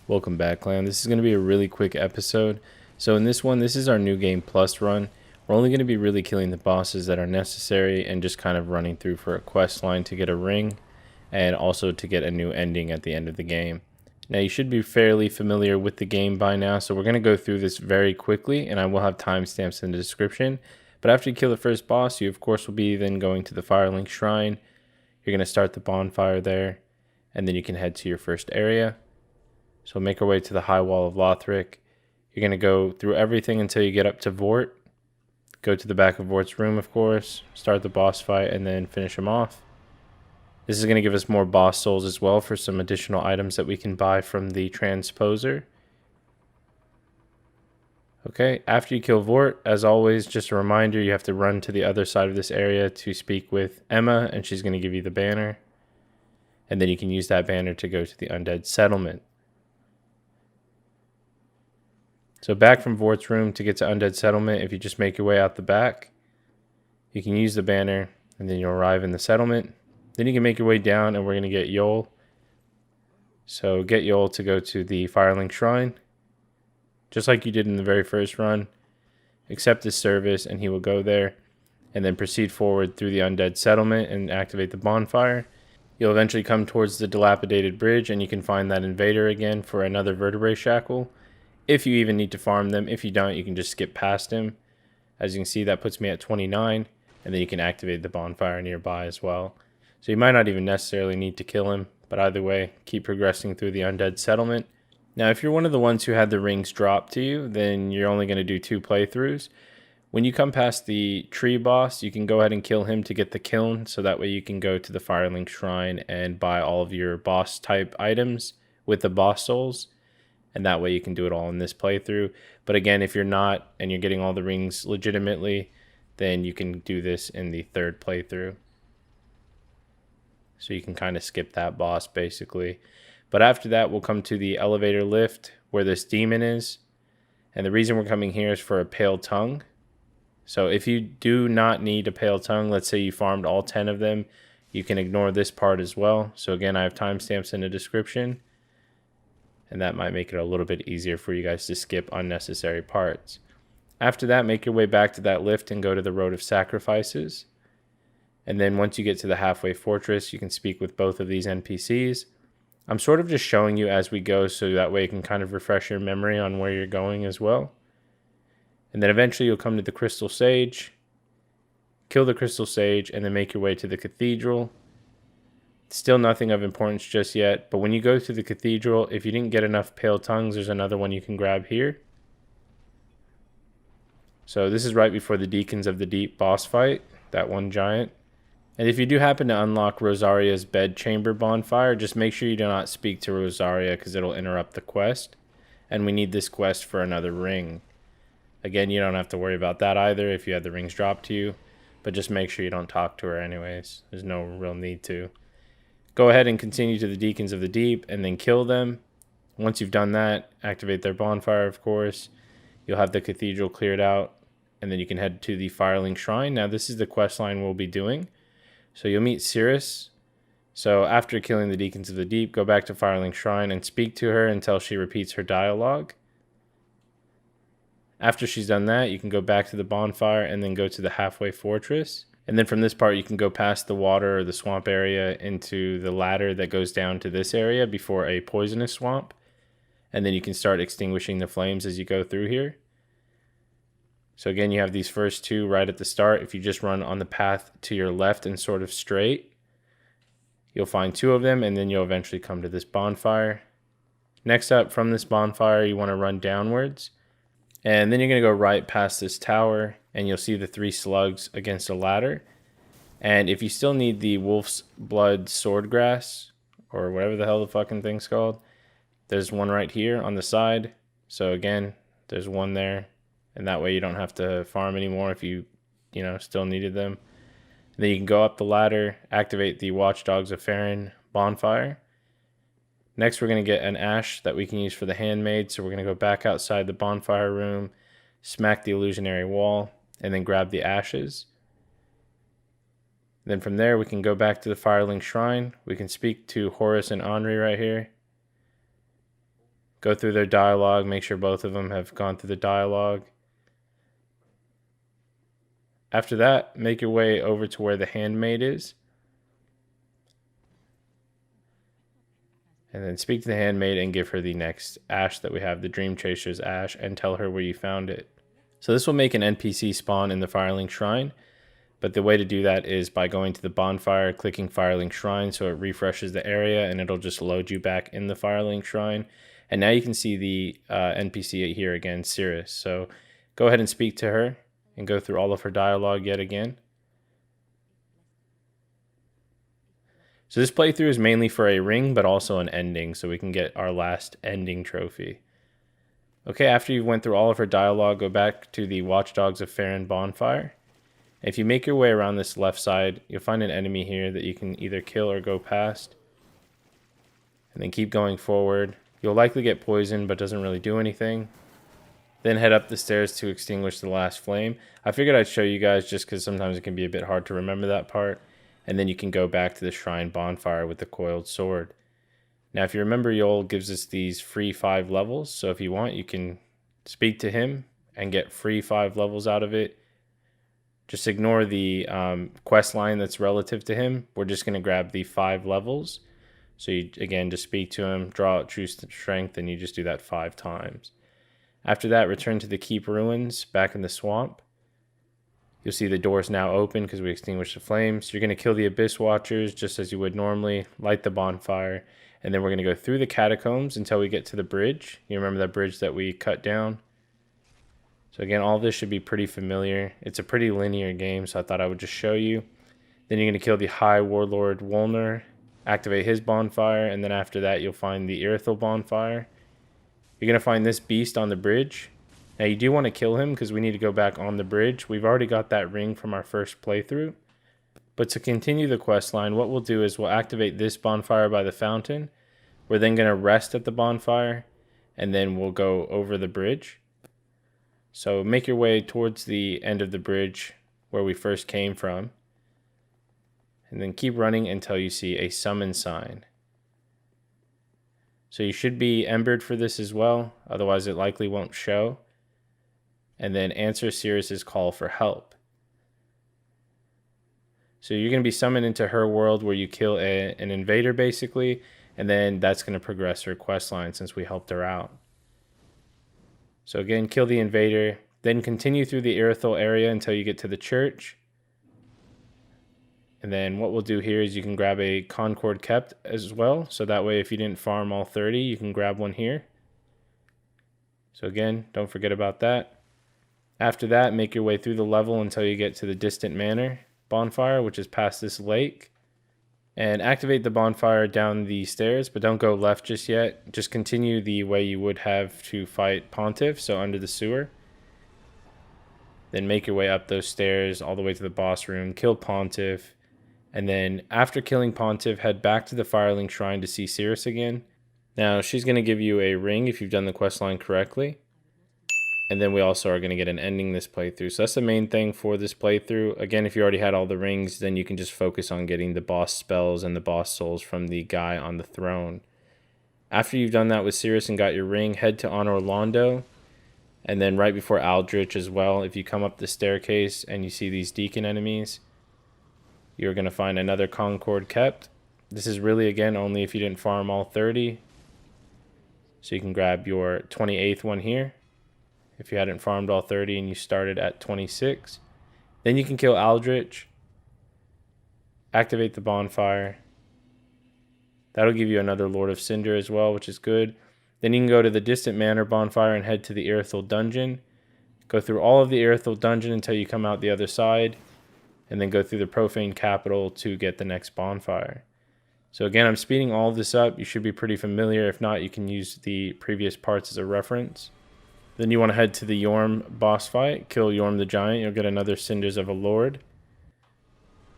Welcome back, clan. This is going to be a really quick episode. So in this one, this is our new game plus run. We're only going to be really killing the bosses that are necessary and just kind of running through for a quest line to get a ring and also to get a new ending at the end of the game. Now you should be fairly familiar with the game by now, so we're going to go through this very quickly and I will have timestamps in the description. But after you kill the first boss, you of course will be then going to the Firelink Shrine. You're going to start the bonfire there and then you can head to your first area. So make our way to the High Wall of Lothric. You're going to go through everything until you get up to Vort. Go to the back of Vort's room, of course. Start the boss fight and then finish him off. This is going to give us more boss souls as well for some additional items that we can buy from the transposer. Okay, after you kill Vort, as always, just a reminder, you have to run to the other side of this area to speak with Emma, and she's going to give you the banner. And then you can use that banner to go to the Undead Settlement. So back from Vort's room to get to Undead Settlement, if you just make your way out the back, you can use the banner and then you'll arrive in the settlement. Then you can make your way down and we're going to get Yol. So get Yol to go to the Firelink Shrine, just like you did in the very first run. Accept his service and he will go there and then proceed forward through the Undead Settlement and activate the bonfire. You'll eventually come towards the dilapidated bridge and you can find that invader again for another vertebrae shackle. If you even need to farm them. If you don't, you can just skip past him. As you can see, that puts me at 29, and then you can activate the bonfire nearby as well. So you might not even necessarily need to kill him, but either way, keep progressing through the Undead Settlement. Now, if you're one of the ones who had the rings dropped to you, then you're only going to do 2 playthroughs. When you come past the tree boss, you can go ahead and kill him to get the kiln, so that way you can go to the Firelink Shrine and buy all of your boss type items with the boss souls. And that way you can do it all in this playthrough. But again, if you're not and you're getting all the rings legitimately, then you can do this in the 3rd playthrough. So you can kind of skip that boss basically. But after that, we'll come to the elevator lift where this demon is. And the reason we're coming here is for a pale tongue. So if you do not need a pale tongue, let's say you farmed all 10 of them, you can ignore this part as well. So again, I have timestamps in the description. And that might make it a little bit easier for you guys to skip unnecessary parts. After that, make your way back to that lift and go to the Road of Sacrifices. And then once you get to the Halfway Fortress, you can speak with both of these NPCs. I'm sort of just showing you as we go so that way you can kind of refresh your memory on where you're going as well. And then eventually you'll come to the Crystal Sage, kill the Crystal Sage, and then make your way to the Cathedral. Still nothing of importance just yet, but when you go to the cathedral, if you didn't get enough pale tongues, there's another one you can grab here. So this is right before the Deacons of the Deep boss fight, that one giant. And if you do happen to unlock Rosaria's bedchamber bonfire, just make sure you do not speak to Rosaria because it'll interrupt the quest. And we need this quest for another ring. Again, you don't have to worry about that either if you had the rings dropped to you, but just make sure you don't talk to her anyways. There's no real need to. Go ahead and continue to the Deacons of the Deep and then kill them. Once you've done that, activate their bonfire, of course. You'll have the cathedral cleared out, and then you can head to the Firelink Shrine. Now, this is the quest line we'll be doing. So you'll meet Cirrus. So after killing the Deacons of the Deep, go back to Firelink Shrine and speak to her until she repeats her dialogue. After she's done that, you can go back to the bonfire and then go to the Halfway Fortress. And then from this part, you can go past the water or the swamp area into the ladder that goes down to this area before a poisonous swamp. And then you can start extinguishing the flames as you go through here. So again, you have these first 2 right at the start. If you just run on the path to your left and sort of straight, you'll find 2 of them, and then you'll eventually come to this bonfire. Next up, from this bonfire, you want to run downwards. And then you're going to go right past this tower, and you'll see the 3 slugs against a ladder. And if you still need the Wolf's Blood Swordgrass, or whatever the hell the fucking thing's called, there's one right here on the side. So again, there's one there. And that way you don't have to farm anymore if you still needed them. And then you can go up the ladder, activate the Watchdogs of Farron bonfire. Next, we're going to get an ash that we can use for the handmaid. So we're going to go back outside the bonfire room, smack the illusionary wall, and then grab the ashes. Then from there, we can go back to the Firelink Shrine. We can speak to Horus and Henri right here. Go through their dialogue, make sure both of them have gone through the dialogue. After that, make your way over to where the handmaid is. And then speak to the handmaid and give her the next ash that we have, the Dream Chaser's ash, and tell her where you found it. So this will make an NPC spawn in the Firelink Shrine, but the way to do that is by going to the bonfire, clicking Firelink Shrine so it refreshes the area, and it'll just load you back in the Firelink Shrine. And now you can see the NPC here again, Cirrus. So go ahead and speak to her and go through all of her dialogue yet again. So this playthrough is mainly for a ring, but also an ending, so we can get our last ending trophy. Okay, after you went through all of her dialogue, go back to the Watchdogs of Farron bonfire. If you make your way around this left side, you'll find an enemy here that you can either kill or go past. And then keep going forward. You'll likely get poisoned, but doesn't really do anything. Then head up the stairs to extinguish the last flame. I figured I'd show you guys just because sometimes it can be a bit hard to remember that part. And then you can go back to the shrine bonfire with the coiled sword. Now, if you remember, Yoel gives us these free 5 levels. So if you want, you can speak to him and get free 5 levels out of it. Just ignore the quest line that's relative to him. We're just going to grab the 5 levels. So you, again, just speak to him, draw out true strength, and you just do that 5 times. After that, return to the Keep Ruins back in the swamp. You'll see the doors now open because we extinguished the flames. You're going to kill the Abyss Watchers just as you would normally, light the bonfire, and then we're going to go through the catacombs until we get to the bridge. You remember that bridge that we cut down? So again, all this should be pretty familiar. It's a pretty linear game, so I thought I would just show you. Then you're going to kill the High Warlord Wolnir, activate his bonfire, and then after that you'll find the Irithyll bonfire. You're going to find this beast on the bridge. Now you do want to kill him because we need to go back on the bridge. We've already got that ring from our first playthrough. But to continue the quest line, what we'll do is we'll activate this bonfire by the fountain. We're then going to rest at the bonfire, and then we'll go over the bridge. So make your way towards the end of the bridge where we first came from. And then keep running until you see a summon sign. So you should be embered for this as well, otherwise it likely won't show. And then answer Cirrus's call for help. So you're going to be summoned into her world where you kill an invader basically, and then that's going to progress her quest line since we helped her out. So again, kill the invader, then continue through the Irithyll area until you get to the church. And then what we'll do here is you can grab a Concord Kept as well, so that way if you didn't farm all 30, you can grab one here. So again, don't forget about that. After that, make your way through the level until you get to the Distant Manor bonfire, which is past this lake. And activate the bonfire down the stairs, but don't go left just yet. Just continue the way you would have to fight Pontiff, so under the sewer. Then make your way up those stairs all the way to the boss room, kill Pontiff. And then after killing Pontiff, head back to the Firelink Shrine to see Cirrus again. Now, she's going to give you a ring if you've done the questline correctly. And then we also are going to get an ending this playthrough. So that's the main thing for this playthrough. Again, if you already had all the rings, then you can just focus on getting the boss spells and the boss souls from the guy on the throne. After you've done that with Cirrus and got your ring, head to Anor Londo. And then right before Aldrich as well, if you come up the staircase and you see these Deacon enemies, you're going to find another Concord Kept. This is really, again, only if you didn't farm all 30. So you can grab your 28th one here. If you hadn't farmed all 30 and you started at 26. Then you can kill Aldrich. Activate the bonfire. That'll give you another Lord of Cinder as well, which is good. Then you can go to the Distant Manor bonfire and head to the Irithyll dungeon. Go through all of the Irithyll dungeon until you come out the other side. And then go through the Profane Capital to get the next bonfire. So again, I'm speeding all of this up. You should be pretty familiar. If not, you can use the previous parts as a reference. Then you want to head to the Yorm boss fight. Kill Yorm the Giant. You'll get another Cinders of a Lord.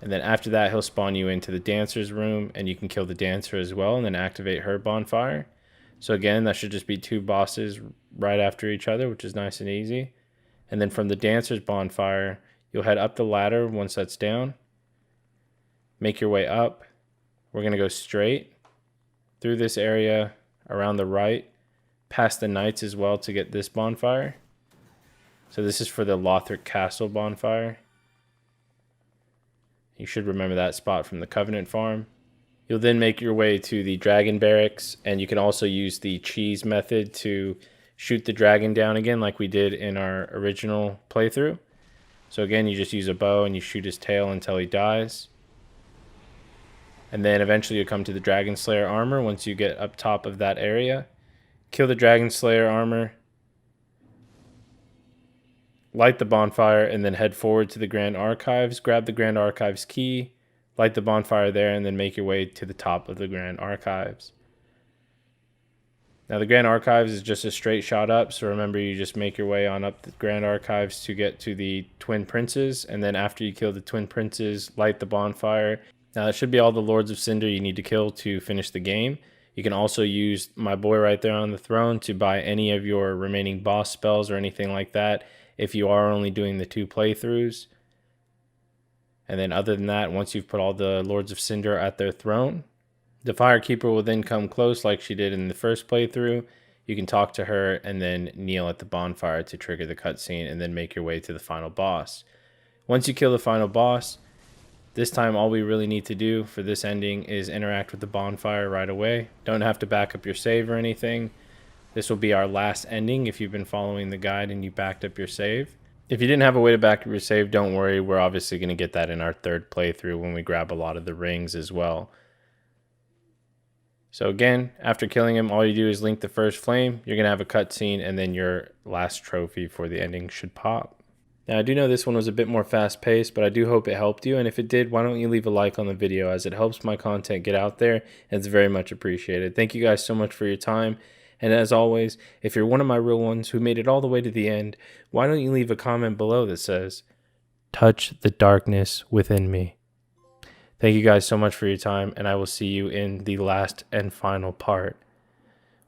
And then after that, he'll spawn you into the Dancer's room. And you can kill the Dancer as well. And then activate her bonfire. So again, that should just be 2 bosses right after each other, which is nice and easy. And then from the Dancer's bonfire, you'll head up the ladder once that's down. Make your way up. We're going to go straight through this area, around the right, past the knights as well to get this bonfire. So this is for the Lothric Castle bonfire. You should remember that spot from the Covenant farm. You'll then make your way to the dragon barracks, and you can also use the cheese method to shoot the dragon down again like we did in our original playthrough. So again, you just use a bow and you shoot his tail until he dies. And then eventually you'll come to the Dragon Slayer armor once you get up top of that area. Kill the Dragon Slayer armor, light the bonfire, and then head forward to the Grand Archives. Grab the Grand Archives key, light the bonfire there, and then make your way to the top of the Grand Archives. Now the Grand Archives is just a straight shot up, so remember you just make your way on up the Grand Archives to get to the Twin Princes, and then after you kill the Twin Princes, light the bonfire. Now that should be all the Lords of Cinder you need to kill to finish the game. You can also use my boy right there on the throne to buy any of your remaining boss spells or anything like that if you are only doing the 2 playthroughs. And then other than that, once you've put all the Lords of Cinder at their throne, the Firekeeper will then come close like she did in the first playthrough. You can talk to her and then kneel at the bonfire to trigger the cutscene and then make your way to the final boss. Once you kill the final boss, this time all we really need to do for this ending is interact with the bonfire right away. Don't have to back up your save or anything. This will be our last ending if you've been following the guide and you backed up your save. If you didn't have a way to back up your save, don't worry. We're obviously going to get that in our 3rd playthrough when we grab a lot of the rings as well. So again, after killing him, all you do is link the first flame. You're going to have a cutscene, and then your last trophy for the ending should pop. Now, I do know this one was a bit more fast-paced, but I do hope it helped you. And if it did, why don't you leave a like on the video, as it helps my content get out there, and it's very much appreciated. Thank you guys so much for your time. And as always, if you're one of my real ones who made it all the way to the end, why don't you leave a comment below that says, "Touch the darkness within me." Thank you guys so much for your time, and I will see you in the last and final part.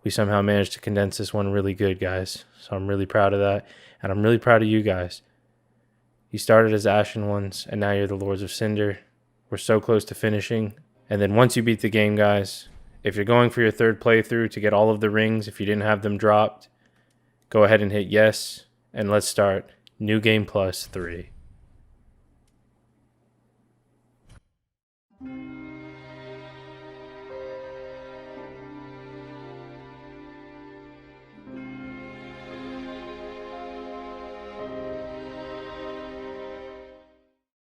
We somehow managed to condense this one really good, guys. So I'm really proud of that, and I'm really proud of you guys. You started as Ashen Ones, and now you're the Lords of Cinder. We're so close to finishing. And then once you beat the game, guys, if you're going for your 3rd playthrough to get all of the rings, if you didn't have them dropped, go ahead and hit yes, and let's start New Game Plus 3.